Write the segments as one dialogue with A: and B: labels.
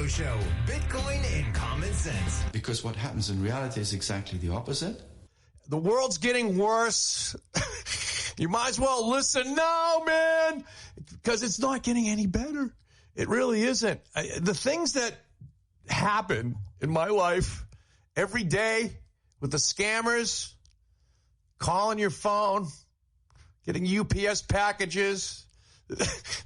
A: Crypto Show, Bitcoin and common sense.
B: Because what happens in reality is exactly the opposite.
C: The world's getting worse. You might as well listen now, man, because it's not getting any better. It really isn't. The things that happen in my life every day with the scammers calling your phone, getting UPS packages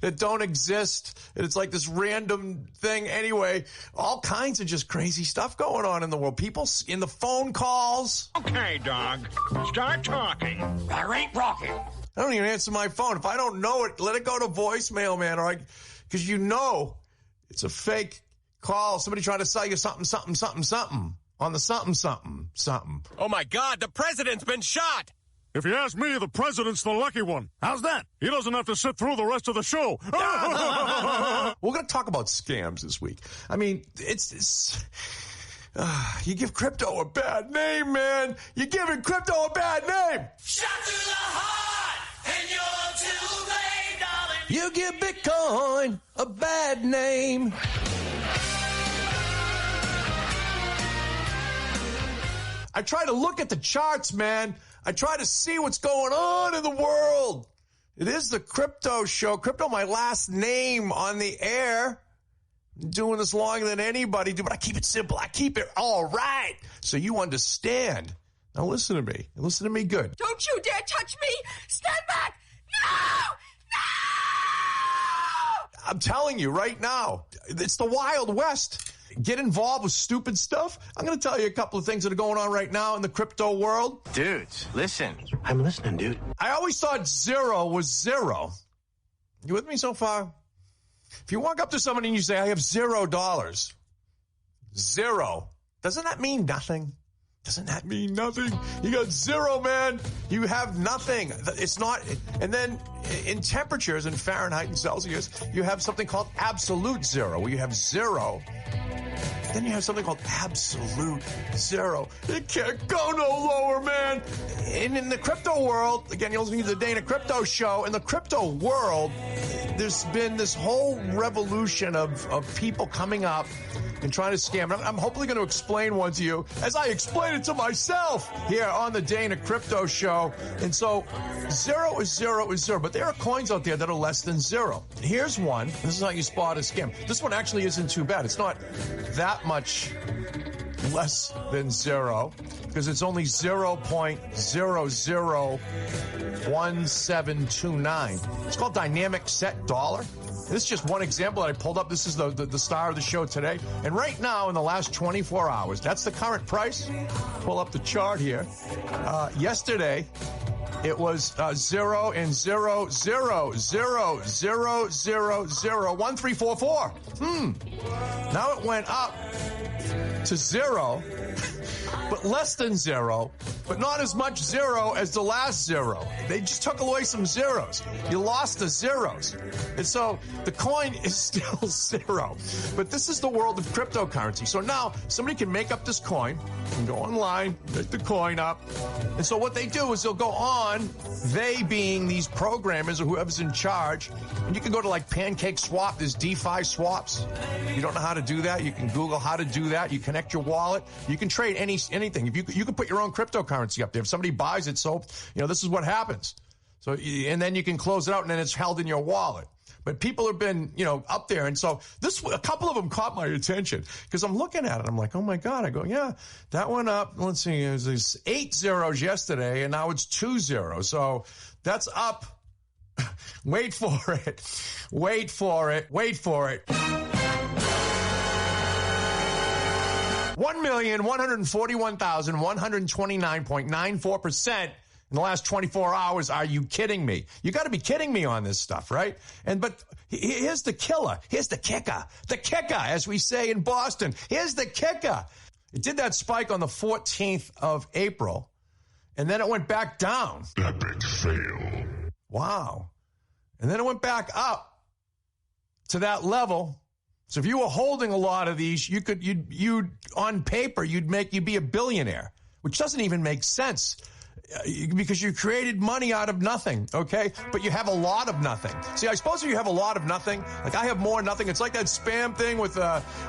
C: that don't exist, and it's like this random thing anyway. All kinds of just crazy stuff going on in the world. People in the phone calls.
D: Okay, dog, start talking.
E: There ain't rocking.
C: I don't even answer my phone. If I don't know it, let it go to voicemail, man. Or because you know it's a fake call. Somebody trying to sell you something on the something.
F: Oh my God, the president's been shot.
G: If you ask me, the president's the lucky one. How's that? He doesn't have to sit through the rest of the show.
C: We're going to talk about scams this week. I mean, you give crypto a bad name, man. You're giving crypto a bad name.
E: Shot to the heart, and you're too late, darling.
C: You give Bitcoin a bad name. I try to look at the charts, man. I try to see what's going on in the world. It is the Crypto Show. Crypto, my last name on the air. I'm doing this longer than anybody do, but I keep it simple. I keep it all right so you understand. Now listen to me. Listen to me good.
H: Don't you dare touch me. Stand back. No! No!
C: I'm telling you right now, it's the Wild West. Get involved with stupid stuff. I'm going to tell you a couple of things that are going on right now in the crypto world.
F: Dudes, listen.
E: I'm listening, dude.
C: I always thought zero was zero. You with me so far? If you walk up to somebody and you say, I have $0. Zero. Doesn't that mean nothing? Doesn't that mean nothing? You got zero, man. You have nothing. It's not. And then in temperatures, in Fahrenheit and Celsius, you have something called absolute zero, where you have zero. Then you have something called absolute zero. It can't go no lower, man. And in the crypto world, again, you're listening to the Dana Crypto Show. In the crypto world, there's been this whole revolution of people coming up and trying to scam. I'm hopefully going to explain one to you as I explain it to myself here on the Dana Crypto Show. And so zero is zero is zero. But there are coins out there that are less than zero. Here's one. This is how you spot a scam. This one actually isn't too bad. It's not that much less than zero because it's only 0.001729. It's called dynamic set dollar. This is just one example that I pulled up. This is the star of the show today. And right now, in the last 24 hours, that's the current price. Pull up the chart here. Yesterday, it was 0 and 0, 0, 0, 0, 0, 0, 1344. Now it went up to 0, but less than 0, but not as much 0 as the last 0. They just took away some zeros. You lost the zeros. And so the coin is still 0. But this is the world of cryptocurrency. So now somebody can make up this coin and go online, make the coin up. And so what they do is they'll go on, they being these programmers or whoever's in charge, and you can go to like Pancake Swap, there's DeFi swaps. You don't know how to do that, you can Google how to do that. You connect your wallet. You can trade anything. If you can put your own cryptocurrency up there. If somebody buys it, so this is what happens. So and then you can close it out, and then it's held in your wallet. But people have been, up there. And so a couple of them caught my attention because I'm looking at it. I'm like, oh my God. I go, yeah, that went up. Let's see. It was 8 zeros yesterday and now it's 2 zeros. So that's up. Wait for it. Wait for it. Wait for it. 1,141,129.94% in the last 24 hours. Are you kidding me? You got to be kidding me on this stuff, right? But here's the killer. Here's the kicker. The kicker, as we say in Boston. Here's the kicker. It did that spike on the 14th of April, and then it went back down.
G: Epic fail.
C: Wow. And then it went back up to that level. So if you were holding a lot of these, you'd on paper, you'd be a billionaire, which doesn't even make sense. because you created money out of nothing, okay? But you have a lot of nothing. See, I suppose if you have a lot of nothing, like I have more nothing. It's like that spam thing with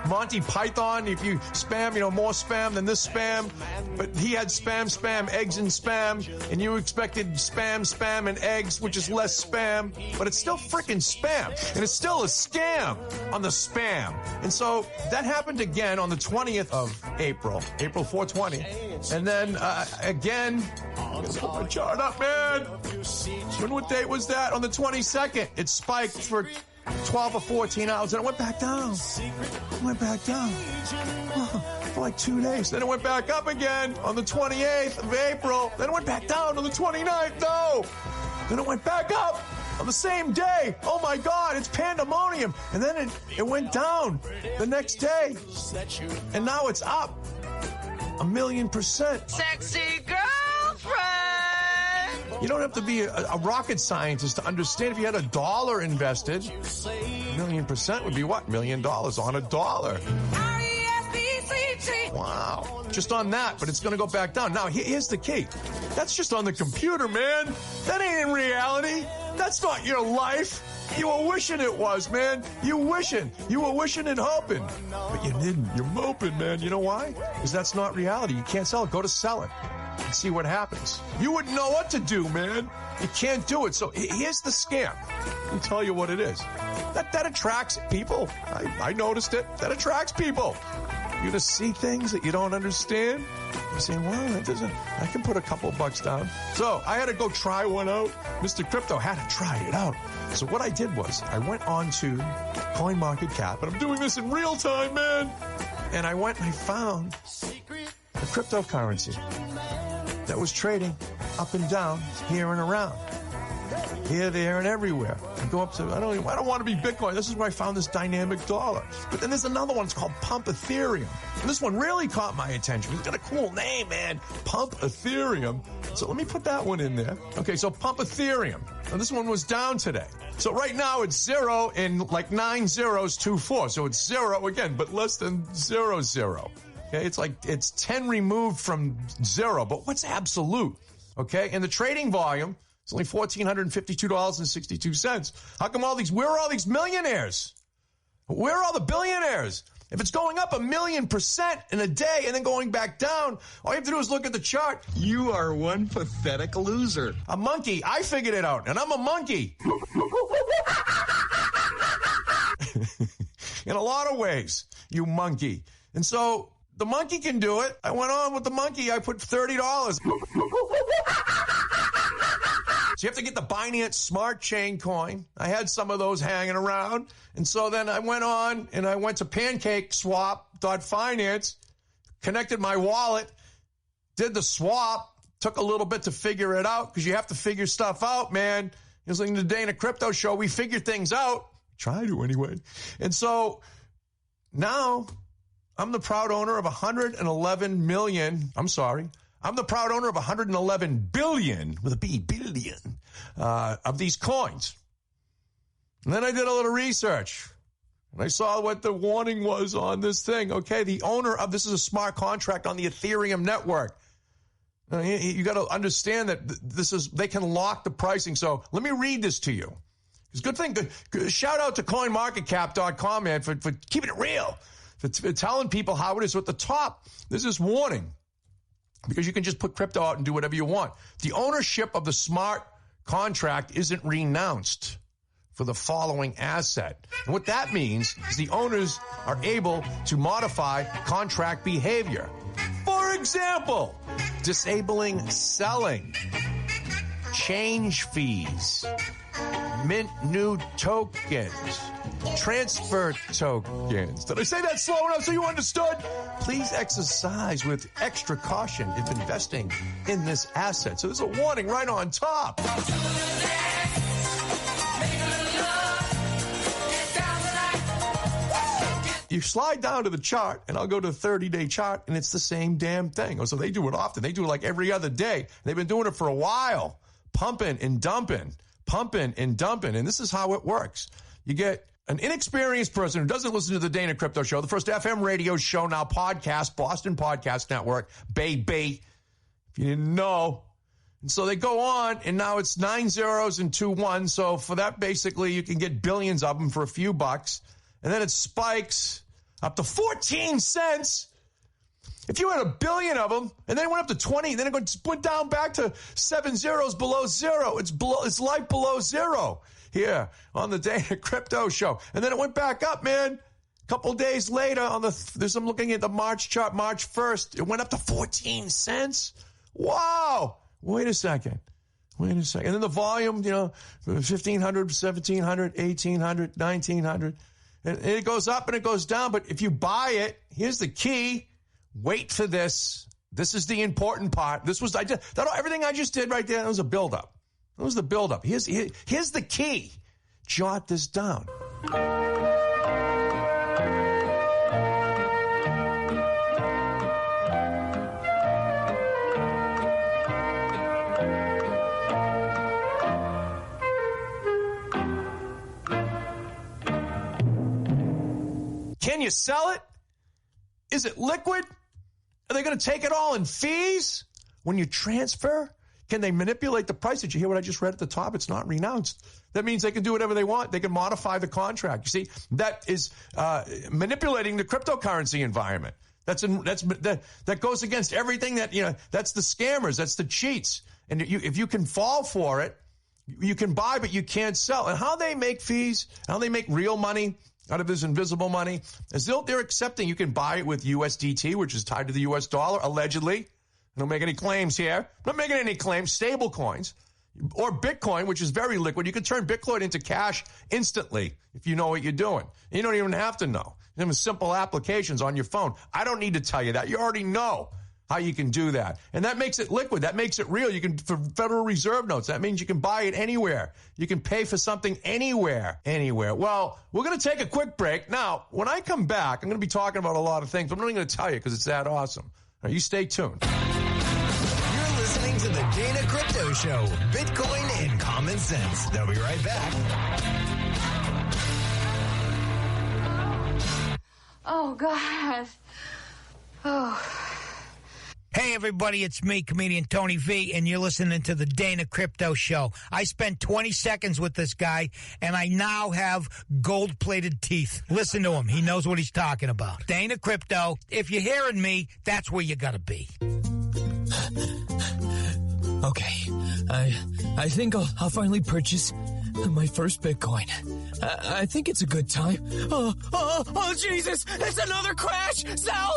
C: Monty Python. If you spam, more spam than this spam. But he had spam, eggs and spam. And you expected spam, and eggs, which is less spam. But it's still freaking spam. And it's still a scam on the spam. And so that happened again on the 20th of April 420. And then again, put my chart up, man. What date was that? On the 22nd, it spiked for 12 or 14 hours, and it went back down. For like 2 days. Then it went back up again on the 28th of April. Then it went back down on the 29th. No. Then it went back up on the same day. Oh my God, it's pandemonium. And then it went down the next day. And now it's up 1,000,000%.
H: Sexy girlfriend.
C: You don't have to be a rocket scientist to understand if you had $1 invested, 1,000,000% would be what? $1 million on $1.
H: R-E-S-P-C-T.
C: Wow. Just on that, but it's going to go back down. Now, here's the key. That's just on the computer, man. That ain't in reality. That's not your life. You were wishing it was, man. You were wishing and hoping. But you didn't. You're moping, man. You know why? Because that's not reality. You can't sell it. Go to sell it and see what happens. You wouldn't know what to do, man. You can't do it. So here's the scam. Let me tell you what it is. That attracts people. I noticed it. That attracts people. You just see things that you don't understand. You say, well, that doesn't, I can put a couple bucks down. So I had to go try one out. Mr. Crypto had to try it out. So what I did was I went on to CoinMarketCap, and I'm doing this in real time, man. And I went and I found a cryptocurrency that was trading up and down, here and around. Here, there, and everywhere. I go up to, I don't want to be Bitcoin. This is where I found this dynamic dollar. But then there's another one. It's called Pump Ethereum. And this one really caught my attention. It's got a cool name, man. Pump Ethereum. So let me put that one in there. Okay, so Pump Ethereum. And this one was down today. So right now it's 0 in like 9 zeros, 2 4. So it's 0 again, but less than 0 0. Okay, it's 10 removed from 0. But what's absolute? Okay, and the trading volume, it's only $1,452.62. How come where are all these millionaires? Where are all the billionaires? If it's going up 1,000,000% in a day and then going back down, all you have to do is look at the chart.
I: You are one pathetic loser.
C: A monkey. I figured it out, and I'm a monkey. In a lot of ways, you monkey. And so the monkey can do it. I went on with the monkey. I put $30. So you have to get the Binance Smart Chain coin. I had some of those hanging around. And so then I went on and I went to PancakeSwap.finance, connected my wallet, did the swap, took a little bit to figure it out because you have to figure stuff out, man. Listening to the Dana Crypto Show, we figure things out. Try to anyway. And so now I'm the proud owner of 111 million. I'm the proud owner of 111 billion, with a B, billion, of these coins. And then I did a little research, and I saw what the warning was on this thing. Okay, the owner of this is a smart contract on the Ethereum network. You got to understand that they can lock the pricing. So let me read this to you. It's a good thing. Good, shout out to CoinMarketCap.com, man, for keeping it real, for telling people how it is. So at the top, there's this warning. Because you can just put crypto out and do whatever you want. The ownership of the smart contract isn't renounced for the following asset. And what that means is the owners are able to modify contract behavior. For example, disabling selling, change fees, mint new tokens, transfer tokens. Did I say that slow enough so you understood? Please exercise with extra caution if investing in this asset. So there's a warning right on top. You slide down to the chart, and I'll go to the 30-day chart, and it's the same damn thing. So they do it often. They do it like every other day. They've been doing it for a while, pumping and dumping. And this is how it works. You get an inexperienced person who doesn't listen to the Dana Crypto Show, the first FM radio show, now podcast, Boston Podcast Network, baby. If you didn't know, And so they go on, and now it's 9 zeros and 2 ones. So for that, basically, you can get billions of them for a few bucks. And then it spikes up to 14 cents. If you had a billion of them, and then it went up to 20, then it went down back to 7 zeros below zero. It's life below zero here on the Dana Crypto Show. And then it went back up, man. A couple days later, I'm looking at the March chart, March 1st, it went up to 14 cents. Wow. Wait a second. And then the volume, 1,500, 1,700, 1,800, 1,900. And it goes up and it goes down. But if you buy it, here's the key. Wait for this. This is the important part. Everything I just did right there, that was a buildup. That was the buildup. Here's the key. Jot this down. Can you sell it? Is it liquid? Are they going to take it all in fees when you transfer? Can they manipulate the price? Did you hear what I just read at the top? It's not renounced. That means they can do whatever they want. They can modify the contract. You see, that is manipulating the cryptocurrency environment. That goes against everything that's the scammers. That's the cheats. And if you can fall for it, you can buy, but you can't sell. And how they make fees, how they make real money out of this invisible money, is they're accepting you can buy it with USDT, which is tied to the US dollar, allegedly. I don't make any claims here. I'm not making any claims. Stable coins. Or Bitcoin, which is very liquid. You can turn Bitcoin into cash instantly if you know what you're doing. You don't even have to know. You have simple applications on your phone. I don't need to tell you that. You already know how you can do that. And that makes it liquid. That makes it real. You can, for Federal Reserve notes, that means you can buy it anywhere. You can pay for something anywhere. Well, we're going to take a quick break. Now, when I come back, I'm going to be talking about a lot of things, but I'm not even going to tell you because it's that awesome. Now, you stay tuned.
A: You're listening to the Dana Crypto Show, Bitcoin and Common Sense. They'll be right back.
H: Oh, God. Oh.
J: Hey, everybody, it's me, comedian Tony V, and you're listening to the Dana Crypto Show. I spent 20 seconds with this guy, and I now have gold-plated teeth. Listen to him. He knows what he's talking about. Dana Crypto, if you're hearing me, that's where you gotta be.
K: Okay, I think I'll finally purchase my first Bitcoin. I think it's a good time. Oh, Jesus! It's another crash! Sell!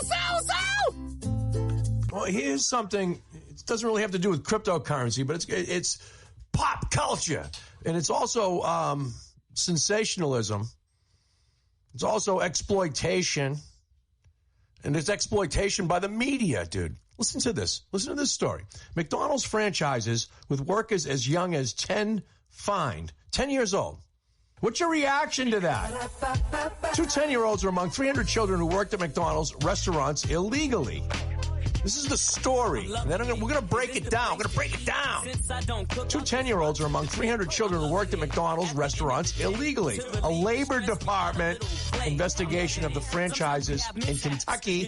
C: Well, here's something. It doesn't really have to do with cryptocurrency, but it's pop culture, and it's also sensationalism. It's also exploitation, and it's exploitation by the media, dude. Listen to this. Listen to this story. McDonald's franchises with workers as young as 10 fined, 10 years old. What's your reaction to that? 2 10-year-olds are among 300 children who worked at McDonald's restaurants illegally. This is the story. And then we're going to break it down. We're going to break it down. 2 10-year-olds are among 300 children who worked at McDonald's restaurants illegally. A Labor Department investigation of the franchises in Kentucky.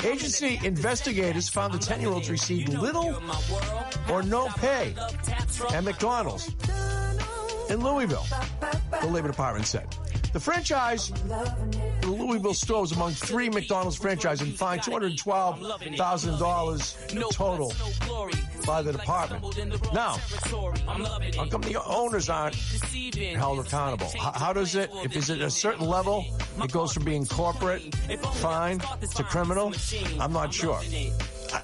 C: Agency investigators found the 10-year-olds received little or no pay at McDonald's in Louisville, the Labor Department said. The franchise, the Louisville store, was among 3 McDonald's franchises and fined $212,000 total by the department. Now, how come the owners aren't held accountable? How does it, if it's at a certain level, it goes from being corporate, fine, to criminal? I'm not sure.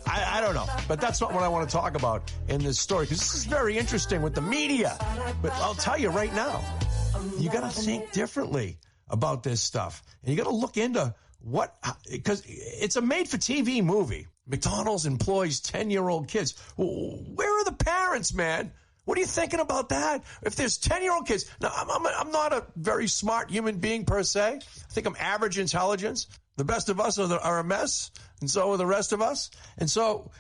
C: I don't know, but that's not what I want to talk about in this story, because this is very interesting with the media. But I'll tell you right now, you got to think differently about this stuff. And you got to look into because it's a made-for-TV movie. McDonald's employs 10-year-old kids. Where are the parents, man? What are you thinking about that? If there's 10-year-old kids, now I'm not a very smart human being per se. I think I'm average intelligence. The best of us are a mess, and so are the rest of us. And so,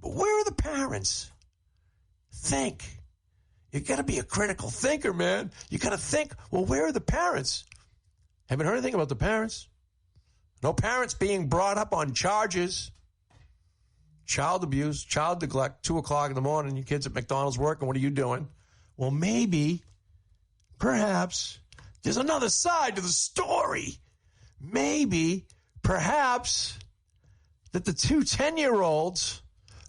C: where are the parents? Think. You got to be a critical thinker, man. You got to think, well, where are the parents? Haven't heard anything about the parents. No parents being brought up on charges child abuse, child neglect, 2 o'clock in the morning, your kid's at McDonald's working, what are you doing? Well, maybe, perhaps, there's another side to the story. Maybe, perhaps, that the two 10-year-olds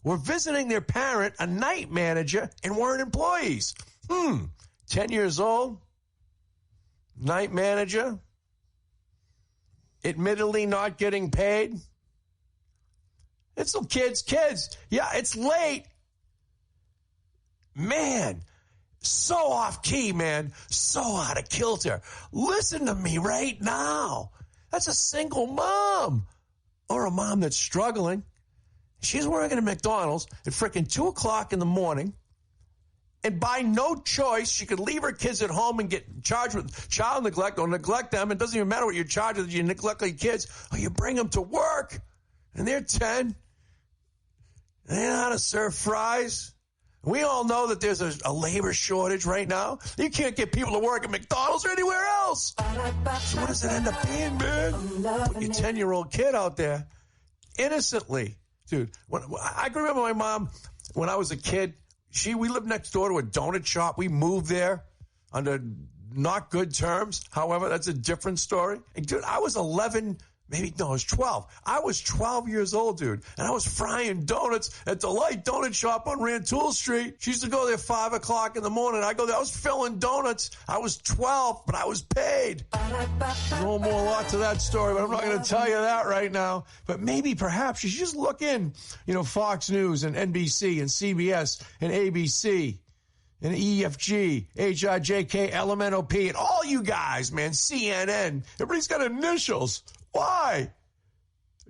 C: were visiting their parent, a night manager, and weren't employees. 10 years old, night manager, admittedly not getting paid. It's the kids. Yeah, it's late. Man, so off key, man. So out of kilter. Listen to me right now. That's a single mom or a mom that's struggling. She's working at McDonald's at frickin' 2 o'clock in the morning. And by no choice, she could leave her kids at home and get charged with child neglect or neglect them. It doesn't even matter what you're charged with. You neglect your kids or you bring them to work. And they're 10. They know how to serve fries. We all know that there's a labor shortage right now. You can't get people to work at McDonald's or anywhere else. So what does it end up being, man? Put your 10-year-old kid out there innocently. Dude, I can remember my mom, when I was a kid, we lived next door to a donut shop. We moved there under not good terms. However, that's a different story. And dude, I was 11, I was 12. I was 12 years old, dude. And I was frying donuts at the Light Donut Shop on Rantoul Street. She used to go there 5 o'clock in the morning. I go there. I was filling donuts. I was 12, but I was paid. There's a lot to that story, but I'm not going to tell you that right now. But maybe, perhaps, you should just look in, Fox News and NBC and CBS and ABC and EFG, HIJK, LMNOP, and all you guys, man, CNN. Everybody's got initials. Why?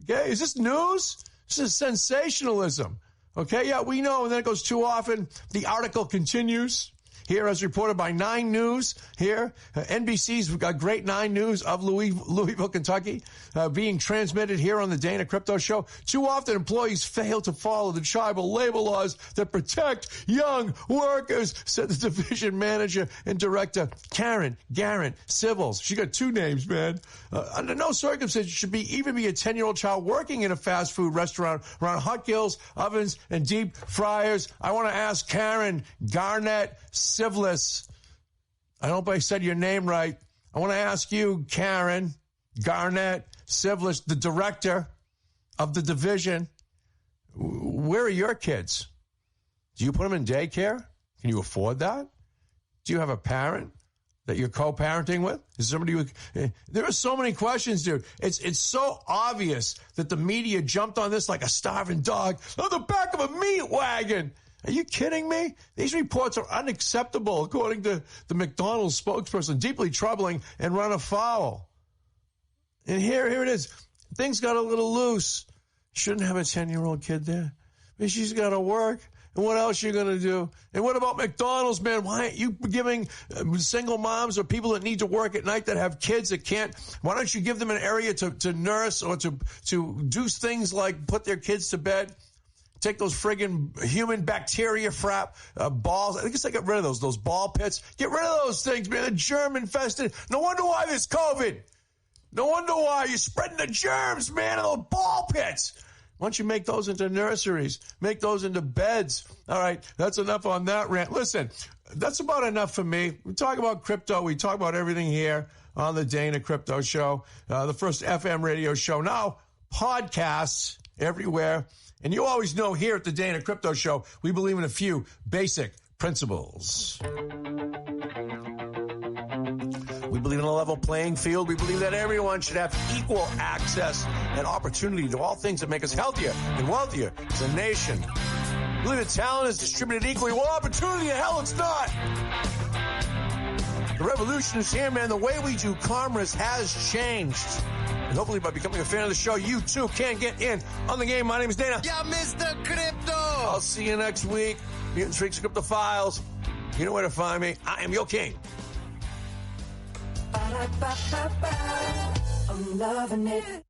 C: Okay, is this news? This is sensationalism. Okay, yeah, we know, and then it goes too often. The article continues. Here, as reported by 9 News, here, NBC's got great 9 News of Louisville, Kentucky, being transmitted here on the Dana Crypto Show. Too often, employees fail to follow the tribal labor laws that protect young workers, said the division manager and director, Karen Civils. She got 2 names, man. Under no circumstances should even be a 10-year-old child working in a fast food restaurant around hot grills, ovens, and deep fryers. I want to ask Karen Garnett Civlis. I hope I said your name right. I want to ask you, Karen Garnett Civlis, the director of the division. Where are your kids? Do you put them in daycare? Can you afford that? Do you have a parent that you're co-parenting with? Is somebody who... There are so many questions, dude. It's so obvious that the media jumped on this like a starving dog on the back of a meat wagon. Are you kidding me? These reports are unacceptable, according to the McDonald's spokesperson, deeply troubling and run afoul. And here it is. Things got a little loose. Shouldn't have a 10-year-old kid there. I mean, she's got to work. And what else are you going to do? And what about McDonald's, man? Why aren't you giving single moms or people that need to work at night that have kids that can't? Why don't you give them an area to nurse or to do things like put their kids to bed? Take those friggin' human bacteria balls. I guess I got rid of those ball pits. Get rid of those things, man. They're germ infested. No wonder why there's COVID. No wonder why you're spreading the germs, man, in those ball pits. Why don't you make those into nurseries? Make those into beds. All right, that's enough on that rant. Listen, that's about enough for me. We talk about crypto. We talk about everything here on the Dana Crypto Show, the first FM radio show. Now, podcasts everywhere. And you always know here at the Dana Crypto Show, we believe in a few basic principles. We believe in a level playing field. We believe that everyone should have equal access and opportunity to all things that make us healthier and wealthier as a nation. We believe that talent is distributed equally. Well, opportunity, the hell it's not. The revolution is here, man. The way we do commerce has changed. And hopefully by becoming a fan of the show, you too can get in on the game. My name is Dana.
A: Yeah, Mr. Crypto.
C: I'll see you next week. Mutant Freaks and Crypto Files. You know where to find me. I am your king.
L: I'm loving it.